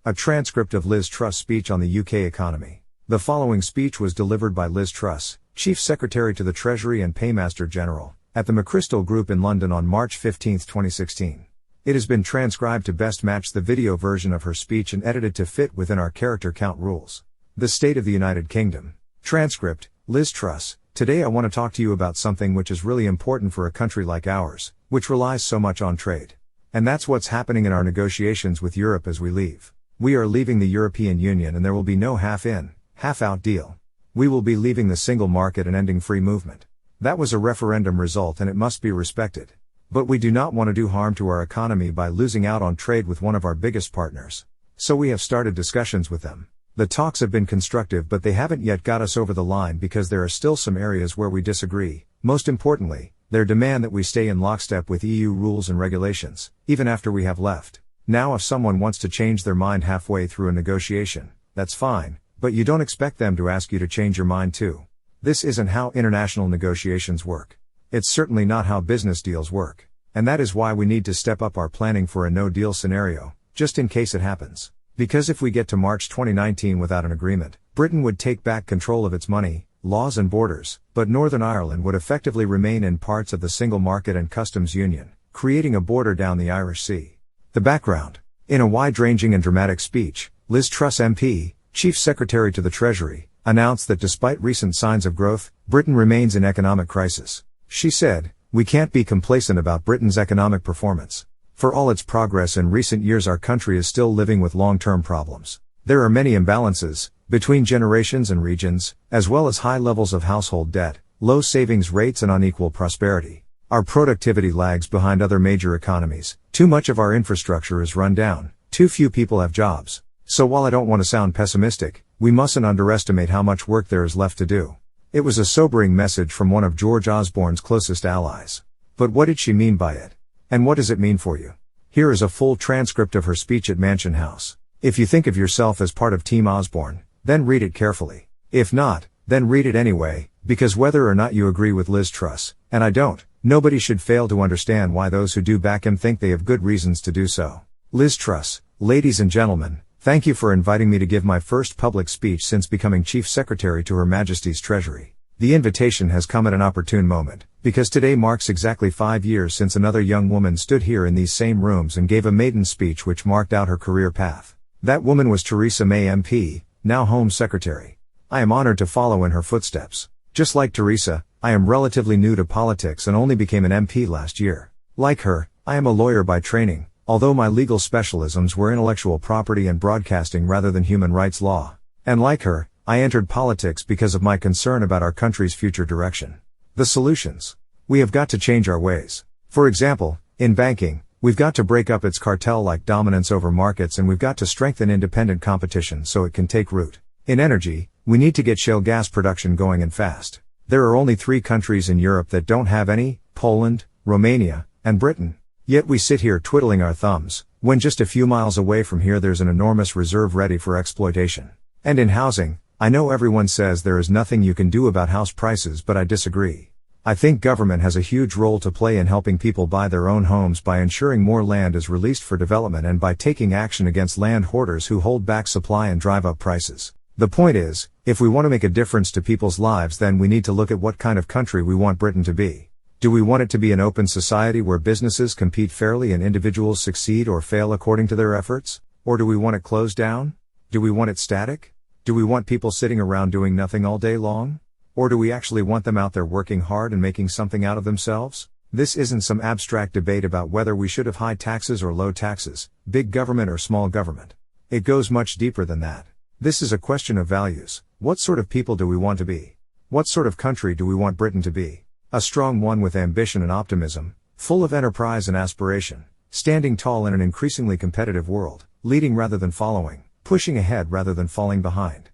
A transcript of Liz Truss' speech on the UK economy. The following speech was delivered by Liz Truss, Chief Secretary to the Treasury and Paymaster General, at the McChrystal Group in London on March 15, 2016. It has been transcribed to best match the video version of her speech and edited to fit within our character count rules. The State of the United Kingdom. Transcript, Liz Truss. Today I want to talk to you about something which is really important for a country like ours, which relies so much on trade. And that's what's happening in our negotiations with Europe as we leave. We are leaving the European Union and there will be no half-in, half-out deal. We will be leaving the single market and ending free movement. That was a referendum result and it must be respected. But we do not want to do harm to our economy by losing out on trade with one of our biggest partners. So we have started discussions with them. The talks have been constructive but they haven't yet got us over the line because there are still some areas where we disagree. Most importantly, their demand that we stay in lockstep with EU rules and regulations, even after we have left. Now if someone wants to change their mind halfway through a negotiation, that's fine, but you don't expect them to ask you to change your mind too. This isn't how international negotiations work. It's certainly not how business deals work. And that is why we need to step up our planning for a no-deal scenario, just in case it happens. Because if we get to March 2019 without an agreement, Britain would take back control of its money, laws and borders, but Northern Ireland would effectively remain in parts of the single market and customs union, creating a border down the Irish Sea. The background. In a wide-ranging and dramatic speech, Liz Truss MP, Chief Secretary to the Treasury, announced that despite recent signs of growth, Britain remains in economic crisis. She said, "We can't be complacent about Britain's economic performance. For all its progress in recent years, our country is still living with long-term problems. There are many imbalances, between generations and regions, as well as high levels of household debt, low savings rates and unequal prosperity. Our productivity lags behind other major economies, too much of our infrastructure is run down, too few people have jobs. So while I don't want to sound pessimistic, we mustn't underestimate how much work there is left to do." It was a sobering message from one of George Osborne's closest allies. But what did she mean by it? And what does it mean for you? Here is a full transcript of her speech at Mansion House. If you think of yourself as part of Team Osborne, then read it carefully. If not, then read it anyway, because whether or not you agree with Liz Truss, and I don't, nobody should fail to understand why those who do back him think they have good reasons to do so. Liz Truss. Ladies and gentlemen, thank you for inviting me to give my first public speech since becoming Chief Secretary to Her Majesty's Treasury. The invitation has come at an opportune moment, because today marks exactly 5 years since another young woman stood here in these same rooms and gave a maiden speech which marked out her career path. That woman was Theresa May MP, now Home Secretary. I am honored to follow in her footsteps. Just like Theresa, I am relatively new to politics and only became an MP last year. Like her, I am a lawyer by training, although my legal specialisms were intellectual property and broadcasting rather than human rights law. And like her, I entered politics because of my concern about our country's future direction. The solutions. We have got to change our ways. For example, in banking, we've got to break up its cartel-like dominance over markets and we've got to strengthen independent competition so it can take root. In energy, we need to get shale gas production going and fast. There are only 3 countries in Europe that don't have any: Poland, Romania, and Britain. Yet we sit here twiddling our thumbs, when just a few miles away from here there's an enormous reserve ready for exploitation. And in housing, I know everyone says there is nothing you can do about house prices, but I disagree. I think government has a huge role to play in helping people buy their own homes by ensuring more land is released for development and by taking action against land hoarders who hold back supply and drive up prices. The point is, if we want to make a difference to people's lives, then we need to look at what kind of country we want Britain to be. Do we want it to be an open society where businesses compete fairly and individuals succeed or fail according to their efforts? Or do we want it closed down? Do we want it static? Do we want people sitting around doing nothing all day long? Or do we actually want them out there working hard and making something out of themselves? This isn't some abstract debate about whether we should have high taxes or low taxes, big government or small government. It goes much deeper than that. This is a question of values. What sort of people do we want to be? What sort of country do we want Britain to be? A strong one with ambition and optimism, full of enterprise and aspiration, standing tall in an increasingly competitive world, leading rather than following, pushing ahead rather than falling behind.